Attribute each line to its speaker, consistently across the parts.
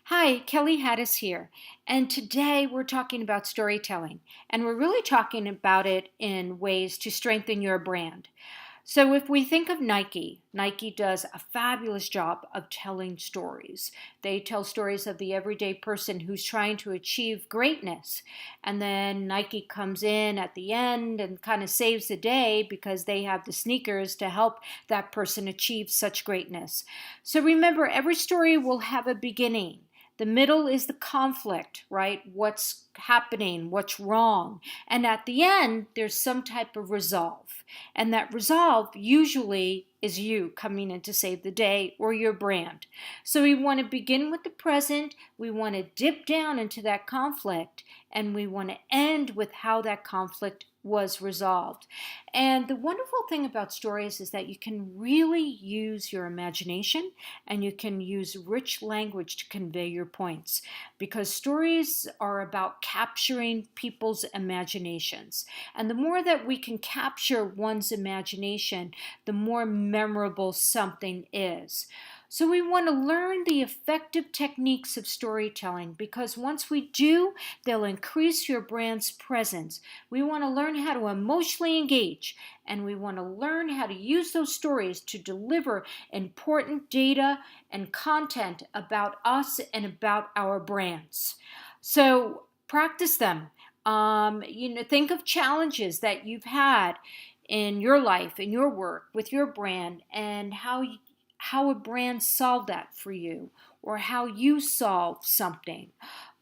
Speaker 1: Hi, Kelly Hattis here, and today we're talking about storytelling, and we're really talking about it in ways to strengthen your brand. So, if we think of Nike, Nike does a fabulous job of telling stories. They tell stories of the everyday person who's trying to achieve greatness. And then Nike comes in at the end and kind of saves the day because they have the sneakers to help that person achieve such greatness. So, remember, every story will have a beginning. The middle is the conflict, right? What's happening, what's wrong. And at the end, there's some type of resolve. And that resolve usually is you coming in to save the day or your brand. So we want to begin with the present, we want to dip down into that conflict, and we want to end with how that conflict was resolved. And the wonderful thing about stories is that you can really use your imagination and you can use rich language to convey your points because stories are about capturing people's imaginations. And the more that we can capture one's imagination, the more memorable something is. So we want to learn the effective techniques of storytelling because once we do, they'll increase your brand's presence. We want to learn how to emotionally engage and we want to learn how to use those stories to deliver important data and content about us and about our brands. So practice them. Think of challenges that you've had in your life, in your work, with your brand, and how a brand solved that for you, or how you solved something,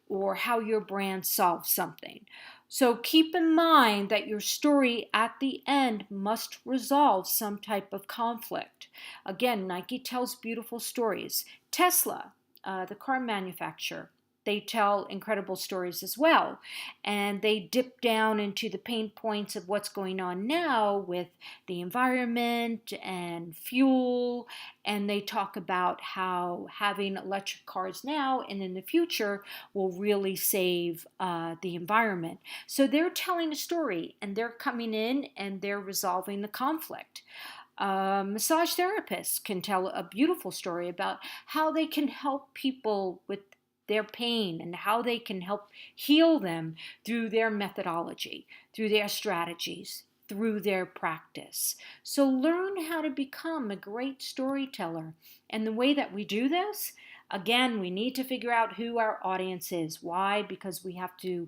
Speaker 1: or how your brand solved something. So keep in mind that your story at the end must resolve some type of conflict. Again, Nike tells beautiful stories. Tesla, the car manufacturer, they tell incredible stories as well. And they dip down into the pain points of what's going on now with the environment and fuel. And they talk about how having electric cars now and in the future will really save the environment. So they're telling a story and they're coming in and they're resolving the conflict. Massage therapists can tell a beautiful story about how they can help people with their pain and how they can help heal them through their methodology, through their strategies, through their practice. So learn how to become a great storyteller. And the way that we do this, again, we need to figure out who our audience is. Why? Because we have to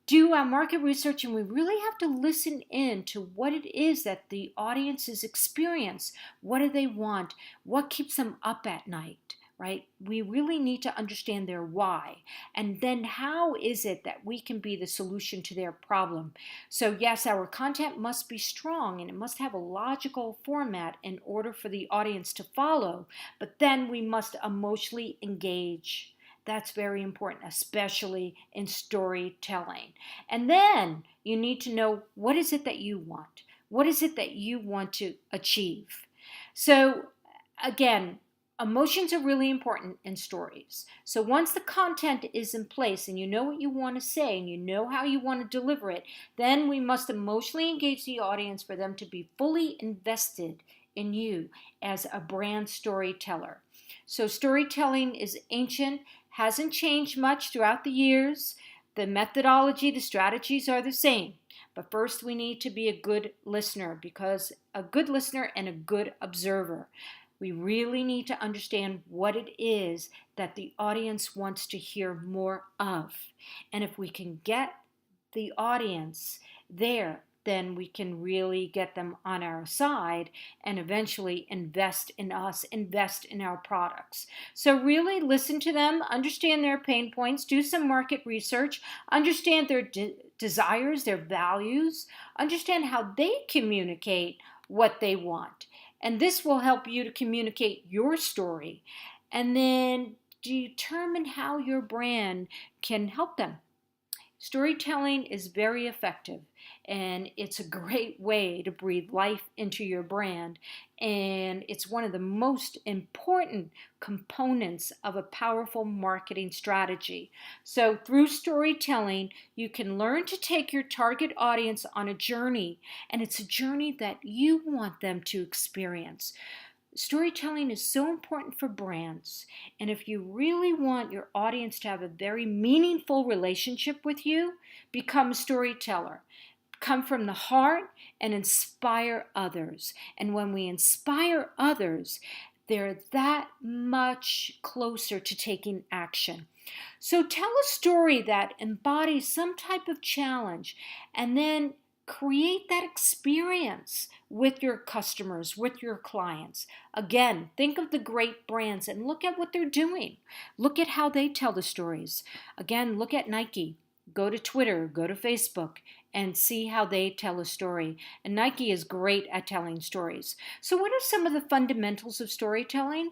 Speaker 1: do our market research and we really have to listen in to what it is that the audiences experience. What do they want? What keeps them up at night? Right? We really need to understand their why. And then how is it that we can be the solution to their problem? So, yes, our content must be strong and it must have a logical format in order for the audience to follow, but then we must emotionally engage. That's very important, especially in storytelling. And then you need to know what is it that you want? What is it that you want to achieve? So, again, emotions are really important in stories. So once the content is in place and you know what you want to say and you know how you want to deliver it, then we must emotionally engage the audience for them to be fully invested in you as a brand storyteller. So storytelling is ancient, hasn't changed much throughout the years. The methodology, the strategies are the same. But first, we need to be a good listener because a good listener and a good observer. We really need to understand what it is that the audience wants to hear more of. And if we can get the audience there, then we can really get them on our side and eventually invest in us, invest in our products. So really listen to them, understand their pain points, do some market research, understand their desires, their values, understand how they communicate what they want. And this will help you to communicate your story and then determine how your brand can help them. Storytelling is very effective and it's a great way to breathe life into your brand. And it's one of the most important components of a powerful marketing strategy. So, through storytelling, you can learn to take your target audience on a journey, and it's a journey that you want them to experience. Storytelling is so important for brands. And if you really want your audience to have a very meaningful relationship with you, become a storyteller. Come from the heart and inspire others. And when we inspire others, they're that much closer to taking action. So tell a story that embodies some type of challenge and then create that experience with your customers, with your clients. Again, think of the great brands and look at what they're doing. Look at how they tell the stories. Again, look at Nike. Go to Twitter, go to Facebook, and see how they tell a story. And Nike is great at telling stories. So, what are some of the fundamentals of storytelling?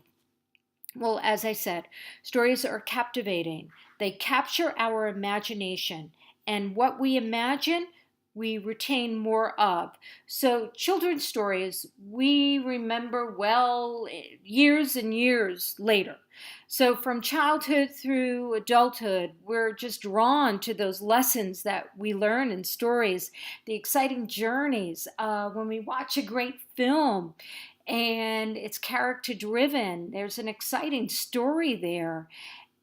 Speaker 1: Well, as I said, stories are captivating. They capture our imagination, and what we imagine, we retain more of. So, children's stories we remember well years and years later. So, from childhood through adulthood, we're just drawn to those lessons that we learn in stories, the exciting journeys. When we watch a great film, and it's character driven. There's an exciting story there.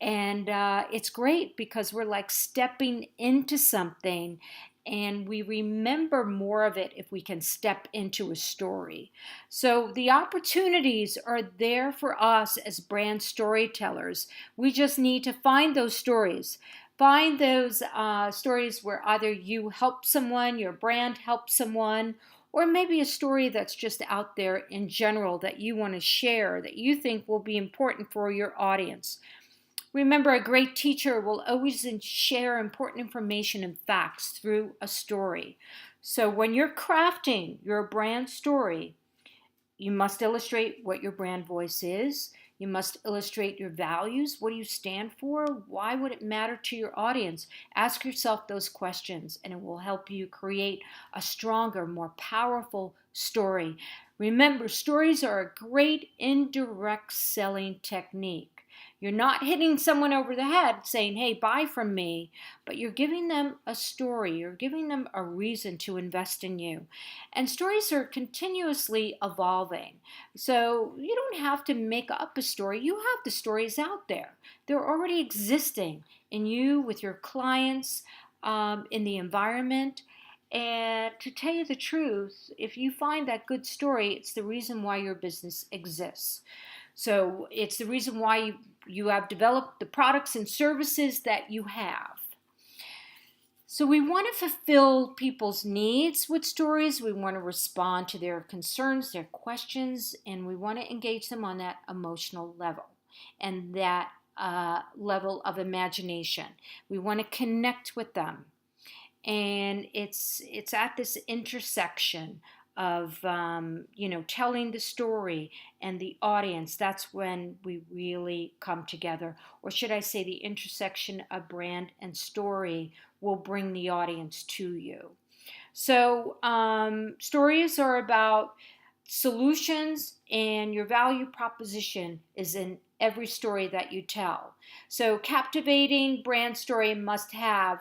Speaker 1: And it's great because we're like stepping into something and we remember more of it if we can step into a story. So the opportunities are there for us as brand storytellers. We just need to find those stories. Find those stories where either you help someone, your brand helps someone, or maybe a story that's just out there in general that you want to share that you think will be important for your audience. Remember, a great teacher will always share important information and facts through a story. So when you're crafting your brand story, you must illustrate what your brand voice is. You must illustrate your values. What do you stand for? Why would it matter to your audience? Ask yourself those questions, and it will help you create a stronger, more powerful story. Remember, stories are a great indirect selling technique. You're not hitting someone over the head saying, hey, buy from me, but you're giving them a story. You're giving them a reason to invest in you. And stories are continuously evolving. So you don't have to make up a story. You have the stories out there. They're already existing in you, with your clients, in the environment. And to tell you the truth, if you find that good story, it's the reason why your business exists. So it's the reason why you have developed the products and services that you have. So we want to fulfill people's needs with stories. We want to respond to their concerns, their questions, and we want to engage them on that emotional level and that level of imagination. We want to connect with them. And it's at this intersection of telling the story and the audience. That's when we really come together, or should I say the intersection of brand and story will bring the audience to you. So stories are about solutions, and your value proposition is in every story that you tell. So captivating brand story must have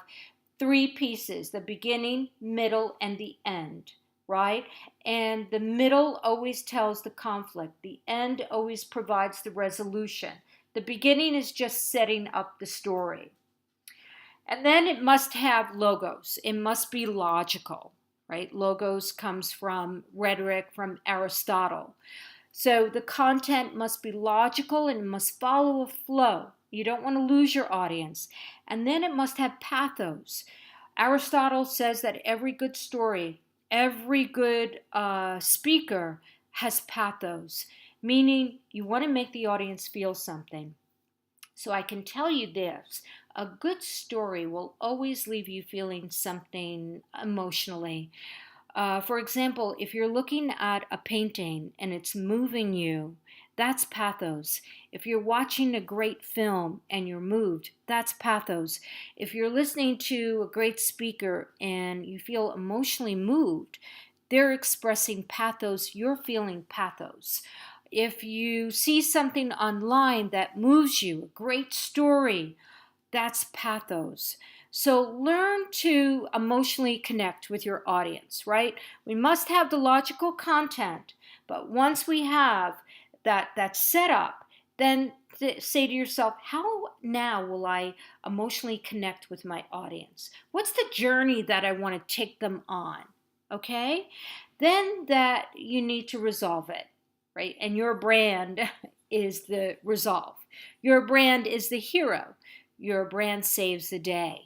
Speaker 1: 3 pieces: the beginning, middle, and the end, right? And the middle always tells the conflict. The end always provides the resolution. The beginning is just setting up the story. And then it must have logos. It must be logical, right? Logos comes from rhetoric, from Aristotle. So the content must be logical and it must follow a flow. You don't want to lose your audience. And then it must have pathos. Aristotle says that every good story, every good speaker has pathos, meaning you want to make the audience feel something. So I can tell you this: a good story will always leave you feeling something emotionally. For example, if you're looking at a painting and it's moving you, that's pathos. If you're watching a great film and you're moved, that's pathos. If you're listening to a great speaker and you feel emotionally moved, they're expressing pathos, you're feeling pathos. If you see something online that moves you, a great story, that's pathos. So learn to emotionally connect with your audience, right? We must have the logical content, but once we have that setup, then say to yourself, how now will I emotionally connect with my audience? What's the journey that I want to take them on? Okay? Then that you need to resolve it, right? And your brand is the resolve. Your brand is the hero. Your brand saves the day.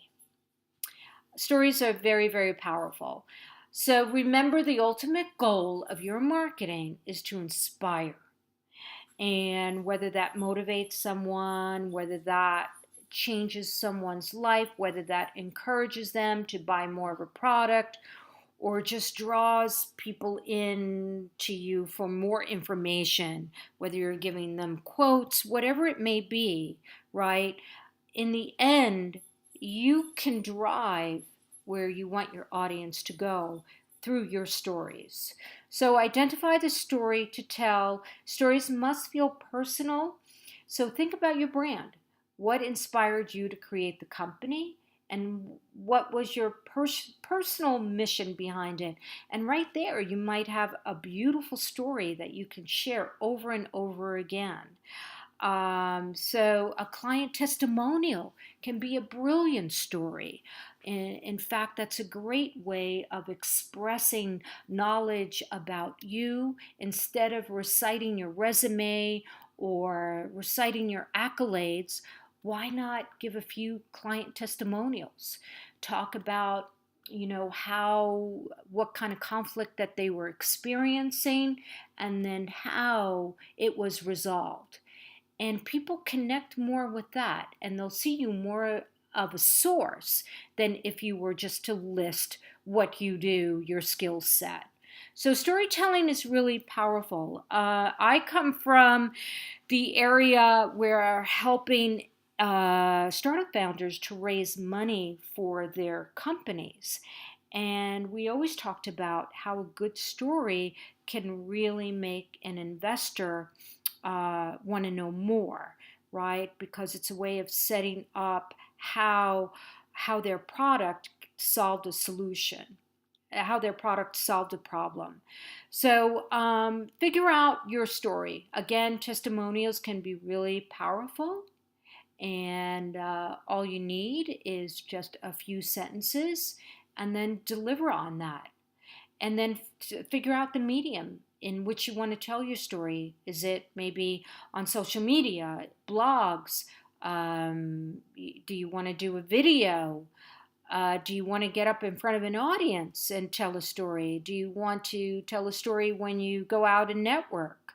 Speaker 1: Stories are very, very powerful. So remember, the ultimate goal of your marketing is to inspire. And whether that motivates someone, whether that changes someone's life, whether that encourages them to buy more of a product, or just draws people in to you for more information, whether you're giving them quotes, whatever it may be, right? In the end, you can drive where you want your audience to go through your stories. So identify the story to tell. Stories must feel personal. So think about your brand. What inspired you to create the company? And what was your personal mission behind it? And right there, you might have a beautiful story that you can share over and over again. So a client testimonial can be a brilliant story. In fact, that's a great way of expressing knowledge about you instead of reciting your resume or reciting your accolades. Why not give a few client testimonials? Talk about what kind of conflict that they were experiencing, and then how it was resolved. And people connect more with that, and they'll see you more of a source than if you were just to list what you do, your skill set. So storytelling is really powerful. I come from the area where helping startup founders to raise money for their companies. And we always talked about how a good story can really make an investor want to know more, right? Because it's a way of setting up how their product solved a solution, how their product solved a problem. So figure out your story. Again, testimonials can be really powerful. And all you need is just a few sentences, and then deliver on that. And then figure out the medium in which you want to tell your story. Is it maybe on social media, blogs? Do you want to do a video? Do you want to get up in front of an audience and tell a story? Do you want to tell a story when you go out and network?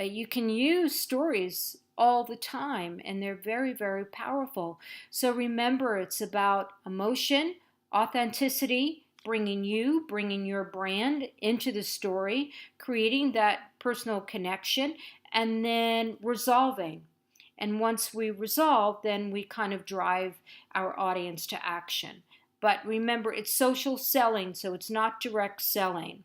Speaker 1: You can use stories all the time, and they're very, very powerful. So remember, it's about emotion, authenticity, bringing your brand into the story, creating that personal connection, and then resolving. And once we resolve, then we kind of drive our audience to action. But remember, it's social selling, so it's not direct selling.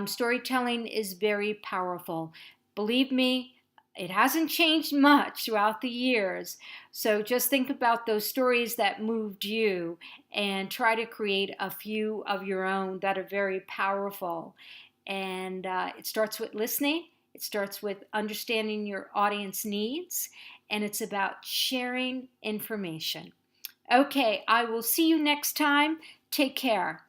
Speaker 1: Storytelling is very powerful. Believe me, it hasn't changed much throughout the years. So just think about those stories that moved you and try to create a few of your own that are very powerful. And it starts with listening. It starts with understanding your audience needs. And it's about sharing information. Okay, I will see you next time. Take care.